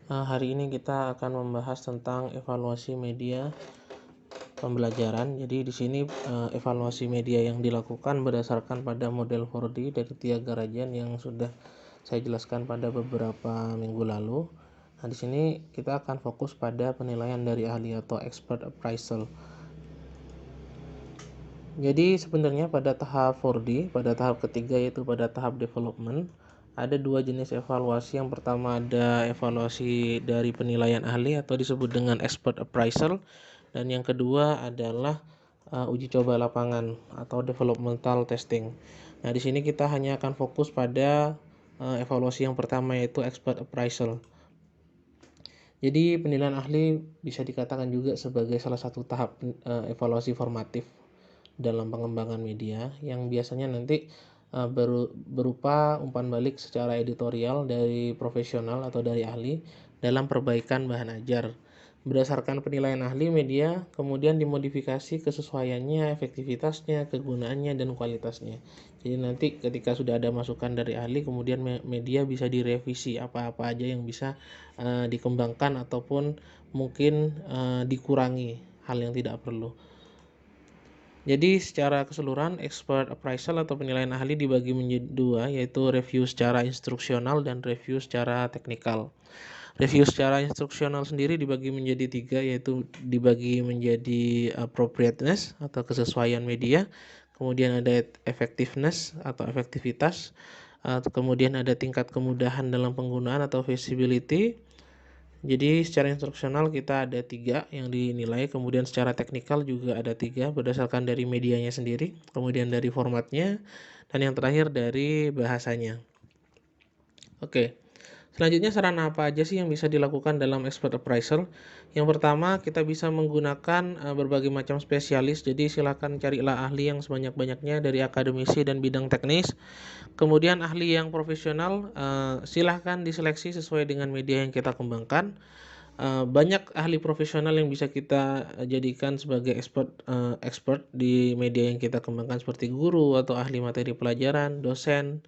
Hari ini kita akan membahas tentang evaluasi media pembelajaran. Jadi di sini evaluasi media yang dilakukan berdasarkan pada model 4D dari Tia Garajan yang sudah saya jelaskan pada beberapa minggu lalu. Nah, di sini kita akan fokus pada penilaian dari ahli atau expert appraisal. Jadi sebenarnya pada tahap 4D, pada tahap ketiga yaitu pada tahap development, ada dua jenis evaluasi. Yang pertama ada evaluasi dari penilaian ahli atau disebut dengan expert appraisal, dan yang kedua adalah uji coba lapangan atau developmental testing. Nah, di sini kita hanya akan fokus pada evaluasi yang pertama yaitu expert appraisal. Jadi penilaian ahli bisa dikatakan juga sebagai salah satu tahap evaluasi formatif dalam pengembangan media yang biasanya nanti berupa umpan balik secara editorial dari profesional atau dari ahli dalam perbaikan bahan ajar. Berdasarkan penilaian ahli, media kemudian dimodifikasi kesesuaiannya, efektivitasnya, kegunaannya, dan kualitasnya. Jadi nanti ketika sudah ada masukan dari ahli, kemudian media bisa direvisi apa-apa aja yang bisa dikembangkan ataupun mungkin dikurangi hal yang tidak perlu. Jadi secara keseluruhan expert appraisal atau penilaian ahli dibagi menjadi dua, yaitu review secara instruksional dan review secara teknikal. Review secara instruksional sendiri dibagi menjadi tiga, yaitu dibagi menjadi appropriateness atau kesesuaian media, kemudian ada effectiveness atau efektivitas, kemudian ada tingkat kemudahan dalam penggunaan atau feasibility. Jadi secara instruksional kita ada 3 yang dinilai, kemudian secara teknikal juga ada 3 berdasarkan dari medianya sendiri, kemudian dari formatnya, dan yang terakhir dari bahasanya. Oke, selanjutnya sarana apa aja sih yang bisa dilakukan dalam expert appraisal? Yang pertama, kita bisa menggunakan berbagai macam spesialis. Jadi silakan carilah ahli yang sebanyak-banyaknya dari akademisi dan bidang teknis. Kemudian ahli yang profesional silahkan diseleksi sesuai dengan media yang kita kembangkan. Banyak ahli profesional yang bisa kita jadikan sebagai expert di media yang kita kembangkan seperti guru atau ahli materi pelajaran, dosen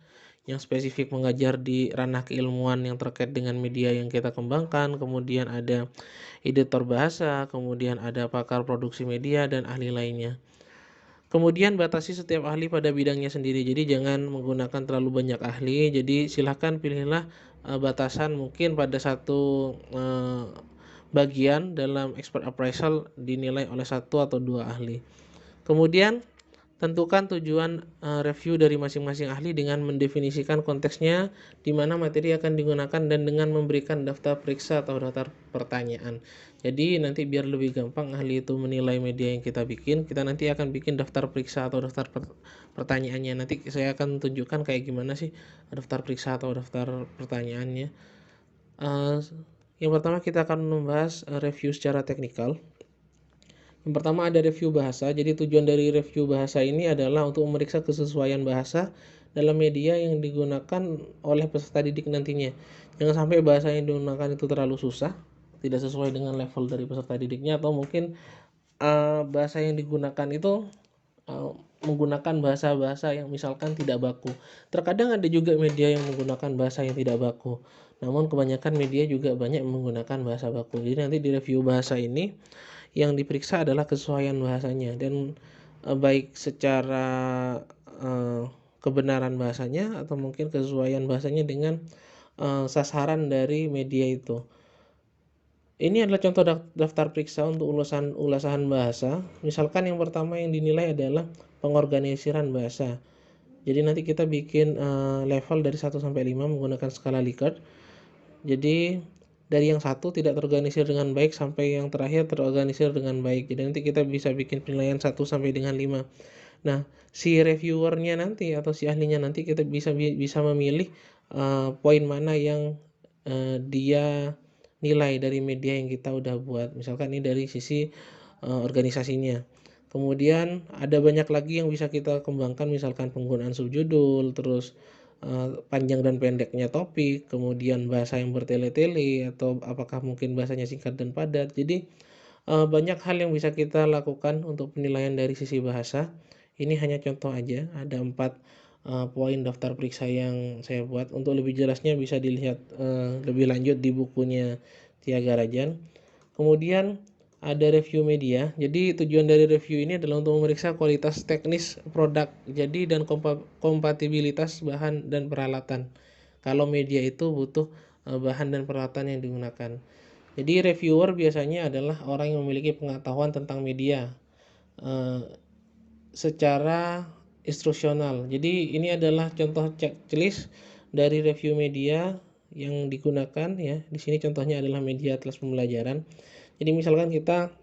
yang spesifik mengajar di ranah keilmuan yang terkait dengan media yang kita kembangkan. Kemudian ada editor bahasa, kemudian ada pakar produksi media dan ahli lainnya. Kemudian batasi setiap ahli pada bidangnya sendiri. Jadi jangan menggunakan terlalu banyak ahli. Jadi silahkan pilihlah batasan mungkin pada satu bagian dalam expert appraisal dinilai oleh 1 atau 2 ahli. Kemudian tentukan tujuan review dari masing-masing ahli dengan mendefinisikan konteksnya, di mana materi akan digunakan, dan dengan memberikan daftar periksa atau daftar pertanyaan. Jadi nanti biar lebih gampang ahli itu menilai media yang kita bikin, kita nanti akan bikin daftar periksa atau daftar pertanyaannya. Nanti saya akan tunjukkan kayak gimana sih daftar periksa atau daftar pertanyaannya. Yang pertama kita akan membahas review secara teknikal. Yang pertama ada review bahasa. Jadi tujuan dari review bahasa ini adalah untuk memeriksa kesesuaian bahasa dalam media yang digunakan oleh peserta didik nantinya. Jangan sampai bahasa yang digunakan itu terlalu susah, tidak sesuai dengan level dari peserta didiknya, atau mungkin bahasa yang digunakan itu menggunakan bahasa-bahasa yang misalkan tidak baku. Terkadang ada juga media yang menggunakan bahasa yang tidak baku, namun kebanyakan media juga banyak menggunakan bahasa baku. Jadi nanti di review bahasa ini yang diperiksa adalah kesesuaian bahasanya, dan baik secara kebenaran bahasanya atau mungkin kesesuaian bahasanya dengan sasaran dari media itu. Ini adalah contoh daftar periksa untuk ulasan bahasa. Misalkan yang pertama yang dinilai adalah pengorganisiran bahasa. Jadi nanti kita bikin level dari 1 sampai 5 menggunakan skala Likert. Jadi dari yang 1 tidak terorganisir dengan baik sampai yang terakhir terorganisir dengan baik. Jadi nanti kita bisa bikin penilaian 1 sampai dengan 5. Nah, si reviewernya nanti atau si ahlinya nanti kita bisa memilih poin mana yang dia nilai dari media yang kita udah buat. Misalkan ini dari sisi organisasinya. Kemudian ada banyak lagi yang bisa kita kembangkan, misalkan penggunaan subjudul, terus panjang dan pendeknya topik, kemudian bahasa yang bertele-tele, atau apakah mungkin bahasanya singkat dan padat. Jadi banyak hal yang bisa kita lakukan untuk penilaian dari sisi bahasa. Ini hanya contoh aja, ada 4 poin daftar periksa yang saya buat. Untuk lebih jelasnya bisa dilihat lebih lanjut di bukunya Tiaga Rajan. Kemudian ada review media. Jadi tujuan dari review ini adalah untuk memeriksa kualitas teknis produk jadi dan kompatibilitas bahan dan peralatan. Kalau media itu butuh bahan dan peralatan yang digunakan. Jadi reviewer biasanya adalah orang yang memiliki pengetahuan tentang media secara instruksional. Jadi ini adalah contoh checklist dari review media yang digunakan ya. Di sini contohnya adalah media atlas pembelajaran. Jadi misalkan kita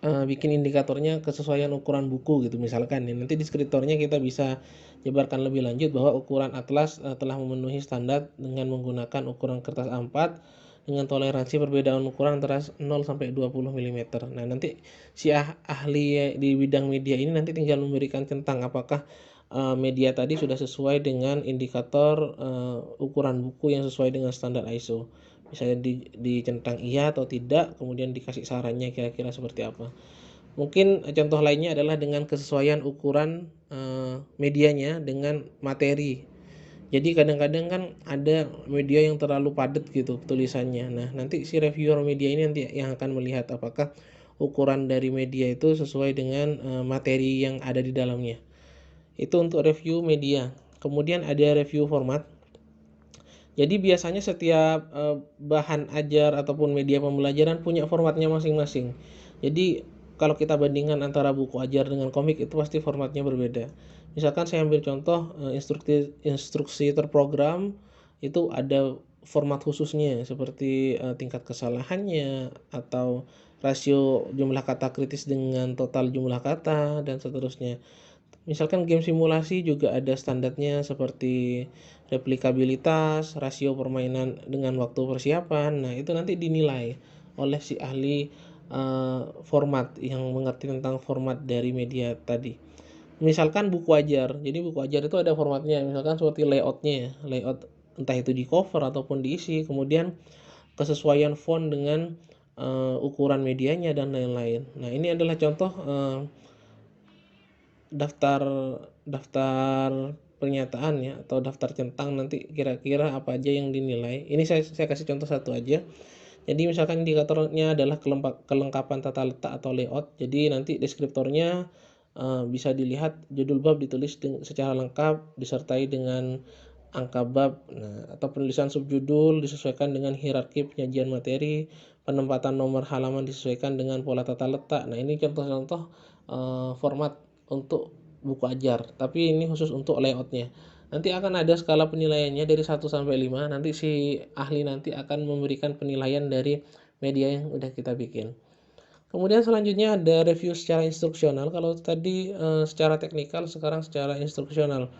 bikin indikatornya kesesuaian ukuran buku gitu misalkan ya. Nanti deskriptornya kita bisa jabarkan lebih lanjut bahwa ukuran atlas telah memenuhi standar dengan menggunakan ukuran kertas A4 dengan toleransi perbedaan ukuran antara 0 sampai 20 mm. Nah, nanti si ahli di bidang media ini nanti tinggal memberikan centang apakah media tadi sudah sesuai dengan indikator ukuran buku yang sesuai dengan standar ISO. Misalnya dicentang iya atau tidak, kemudian dikasih sarannya kira-kira seperti apa. Mungkin contoh lainnya adalah dengan kesesuaian ukuran medianya dengan materi. Jadi kadang-kadang kan ada media yang terlalu padat gitu tulisannya. Nah, nanti si reviewer media ini nanti yang akan melihat apakah ukuran dari media itu sesuai dengan materi yang ada di dalamnya. Itu untuk review media. Kemudian ada review format. Jadi biasanya setiap bahan ajar ataupun media pembelajaran punya formatnya masing-masing. Jadi kalau kita bandingkan antara buku ajar dengan komik itu pasti formatnya berbeda. Misalkan saya ambil contoh instruksi terprogram itu ada format khususnya seperti tingkat kesalahannya atau rasio jumlah kata kritis dengan total jumlah kata dan seterusnya. Misalkan game simulasi juga ada standarnya seperti replikabilitas, rasio permainan dengan waktu persiapan. Nah, itu nanti dinilai oleh si ahli format yang mengerti tentang format dari media tadi. Misalkan buku ajar. Jadi buku ajar itu ada formatnya, misalkan seperti layoutnya ya, layout entah itu di cover ataupun diisi, kemudian kesesuaian font dengan ukuran medianya dan lain-lain. Nah, ini adalah contoh daftar daftar pernyataan ya atau daftar centang nanti kira-kira apa aja yang dinilai. Ini saya kasih contoh satu aja. Jadi misalkan indikatornya adalah kelengkapan tata letak atau layout. Jadi nanti deskriptornya bisa dilihat judul bab ditulis secara lengkap disertai dengan angka bab. Nah, atau penulisan subjudul disesuaikan dengan hierarki penyajian materi, penempatan nomor halaman disesuaikan dengan pola tata letak. Nah, ini contoh-contoh format untuk buku ajar, tapi ini khusus untuk layoutnya. Nanti akan ada skala penilaiannya dari 1 sampai 5. Nanti si ahli nanti akan memberikan penilaian dari media yang udah kita bikin. Kemudian selanjutnya ada review secara instruksional. Kalau tadi secara teknikal, sekarang secara instruksional.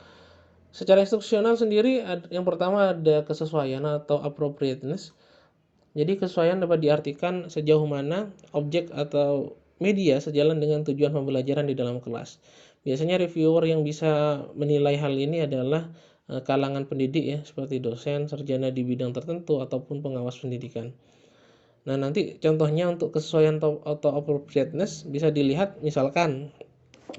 Secara instruksional sendiri yang pertama ada kesesuaian atau appropriateness. Jadi kesesuaian dapat diartikan sejauh mana objek atau media sejalan dengan tujuan pembelajaran di dalam kelas. Biasanya reviewer yang bisa menilai hal ini adalah kalangan pendidik ya, seperti dosen, sarjana di bidang tertentu ataupun pengawas pendidikan. Nah, nanti contohnya untuk kesesuaian atau appropriateness bisa dilihat misalkan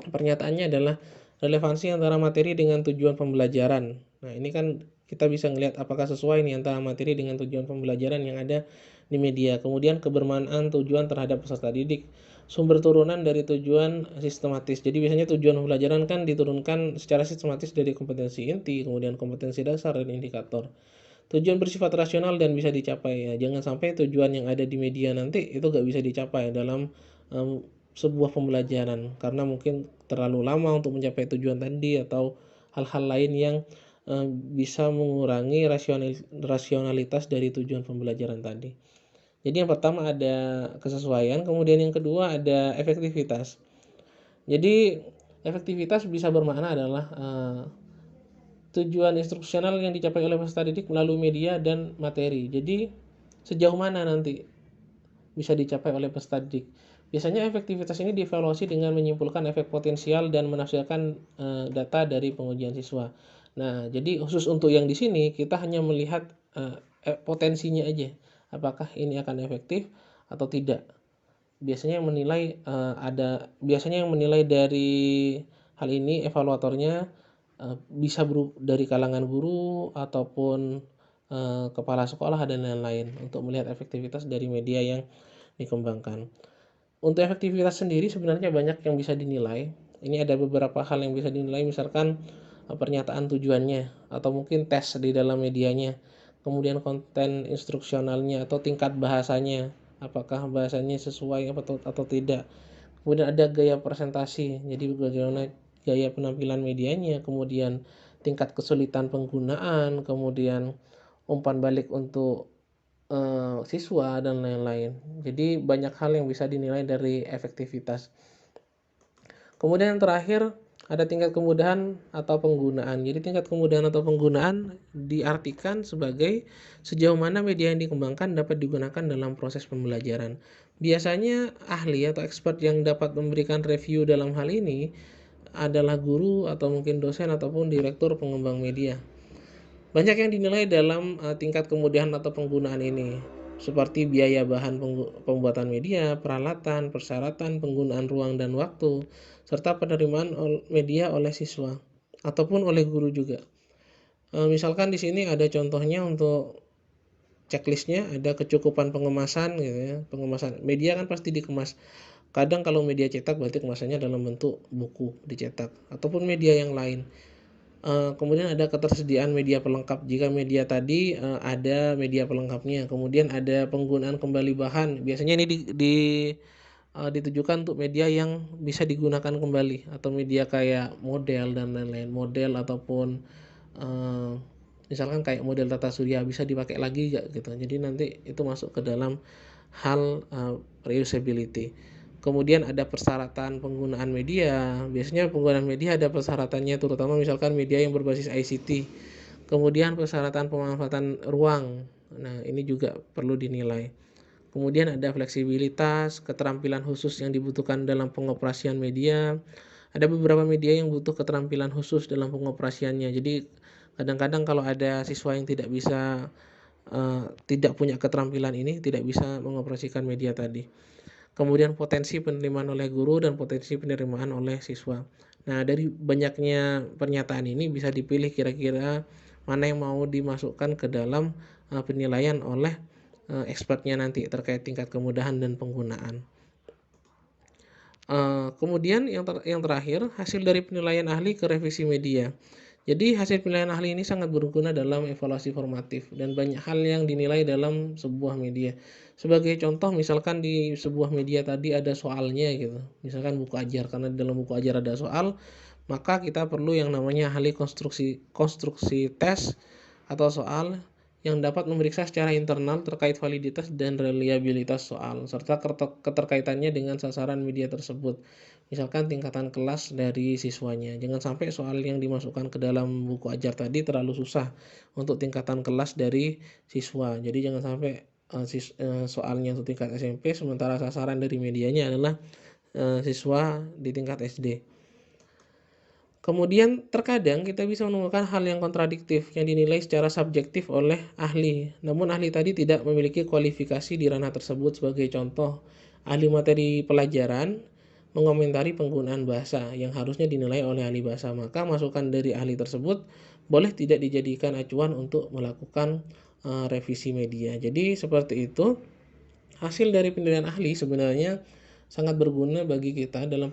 pernyataannya adalah relevansi antara materi dengan tujuan pembelajaran. Nah, ini kan kita bisa ngelihat apakah sesuai nih antara materi dengan tujuan pembelajaran yang ada di media. Kemudian kebermanaan tujuan terhadap peserta didik. Sumber turunan dari tujuan sistematis. Jadi biasanya tujuan pembelajaran kan diturunkan secara sistematis dari kompetensi inti, kemudian kompetensi dasar dan indikator. Tujuan bersifat rasional dan bisa dicapai ya. Jangan sampai tujuan yang ada di media nanti itu gak bisa dicapai dalam sebuah pembelajaran karena mungkin terlalu lama untuk mencapai tujuan tadi atau hal-hal lain yang bisa mengurangi rasionalitas dari tujuan pembelajaran tadi. Jadi yang pertama ada kesesuaian, kemudian yang kedua ada efektivitas. Jadi efektivitas bisa bermakna adalah tujuan instruksional yang dicapai oleh peserta didik melalui media dan materi. Jadi sejauh mana nanti bisa dicapai oleh peserta didik. Biasanya efektivitas ini dievaluasi dengan menyimpulkan efek potensial dan menafsirkan data dari pengujian siswa. Nah, jadi khusus untuk yang di sini kita hanya melihat potensinya aja. Apakah ini akan efektif atau tidak. Biasanya yang menilai dari hal ini evaluatornya bisa dari kalangan guru ataupun kepala sekolah dan lain-lain untuk melihat efektivitas dari media yang dikembangkan. Untuk efektivitas sendiri sebenarnya banyak yang bisa dinilai. Ini ada beberapa hal yang bisa dinilai, misalkan pernyataan tujuannya atau mungkin tes di dalam medianya, kemudian konten instruksionalnya atau tingkat bahasanya, apakah bahasanya sesuai atau tidak. Kemudian ada gaya presentasi, jadi bagaimana gaya penampilan medianya, kemudian tingkat kesulitan penggunaan, kemudian umpan balik untuk siswa dan lain-lain. Jadi banyak hal yang bisa dinilai dari efektivitas. Kemudian yang terakhir ada tingkat kemudahan atau penggunaan. Jadi tingkat kemudahan atau penggunaan diartikan sebagai sejauh mana media yang dikembangkan dapat digunakan dalam proses pembelajaran. Biasanya ahli atau expert yang dapat memberikan review dalam hal ini adalah guru atau mungkin dosen ataupun direktur pengembang media. Banyak yang dinilai dalam tingkat kemudahan atau penggunaan ini, seperti biaya bahan pembuatan media, peralatan, persyaratan, penggunaan ruang dan waktu, serta penerimaan media oleh siswa ataupun oleh guru juga. Misalkan di sini ada contohnya untuk checklistnya, ada kecukupan pengemasan gitu ya. Pengemasan media kan pasti dikemas. Kadang kalau media cetak berarti kemasannya dalam bentuk buku dicetak ataupun media yang lain. Kemudian ada ketersediaan media pelengkap jika media tadi ada media pelengkapnya. Kemudian ada penggunaan kembali bahan. Biasanya ini ditujukan untuk media yang bisa digunakan kembali atau media kayak model dan lain-lain. Model ataupun uh, misalkan kayak model tata surya bisa dipakai lagi gak gitu. Jadi nanti itu masuk ke dalam hal reusability. Kemudian ada persyaratan penggunaan media. Biasanya penggunaan media ada persyaratannya, terutama misalkan media yang berbasis ICT. Kemudian persyaratan pemanfaatan ruang. Nah, ini juga perlu dinilai. Kemudian ada fleksibilitas, keterampilan khusus yang dibutuhkan dalam pengoperasian media. Ada beberapa media yang butuh keterampilan khusus dalam pengoperasiannya. Jadi kadang-kadang kalau ada siswa yang tidak punya keterampilan ini, tidak bisa mengoperasikan media tadi. Kemudian potensi penerimaan oleh guru dan potensi penerimaan oleh siswa. Nah, dari banyaknya pernyataan ini bisa dipilih kira-kira mana yang mau dimasukkan ke dalam penilaian oleh expertnya nanti terkait tingkat kemudahan dan penggunaan. Kemudian yang terakhir, hasil dari penilaian ahli ke revisi media. Jadi hasil penilaian ahli ini sangat berguna dalam evaluasi formatif dan banyak hal yang dinilai dalam sebuah media. Sebagai contoh, misalkan di sebuah media tadi ada soalnya gitu. Misalkan buku ajar, karena di dalam buku ajar ada soal, maka kita perlu yang namanya ahli konstruksi tes atau soal yang dapat memeriksa secara internal terkait validitas dan reliabilitas soal serta keterkaitannya dengan sasaran media tersebut. Misalkan tingkatan kelas dari siswanya. Jangan sampai soal yang dimasukkan ke dalam buku ajar tadi terlalu susah untuk tingkatan kelas dari siswa. Jadi jangan sampai soalnya untuk tingkat SMP sementara sasaran dari medianya adalah siswa di tingkat SD. Kemudian terkadang kita bisa menemukan hal yang kontradiktif yang dinilai secara subjektif oleh ahli. Namun ahli tadi tidak memiliki kualifikasi di ranah tersebut. Sebagai contoh, ahli materi pelajaran mengomentari penggunaan bahasa yang harusnya dinilai oleh ahli bahasa. Maka masukan dari ahli tersebut boleh tidak dijadikan acuan untuk melakukan revisi media. Jadi seperti itu. Hasil dari penilaian ahli sebenarnya sangat berguna bagi kita dalam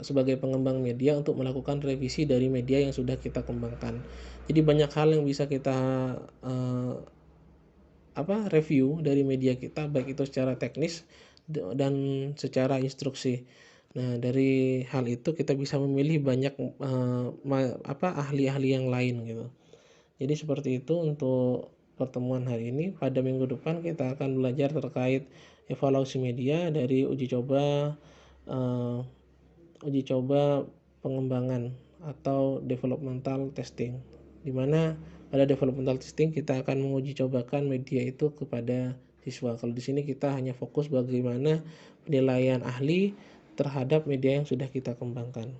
sebagai pengembang media untuk melakukan revisi dari media yang sudah kita kembangkan. Jadi banyak hal yang bisa kita review dari media kita, baik itu secara teknis dan secara instruksi. Nah, dari hal itu kita bisa memilih banyak ahli-ahli yang lain gitu. Jadi seperti itu untuk pertemuan hari ini. Pada minggu depan kita akan belajar terkait evaluasi media dari uji coba pengembangan atau developmental testing, di mana pada developmental testing kita akan menguji cobakan media itu kepada siswa. Kalau di sini kita hanya fokus bagaimana penilaian ahli terhadap media yang sudah kita kembangkan.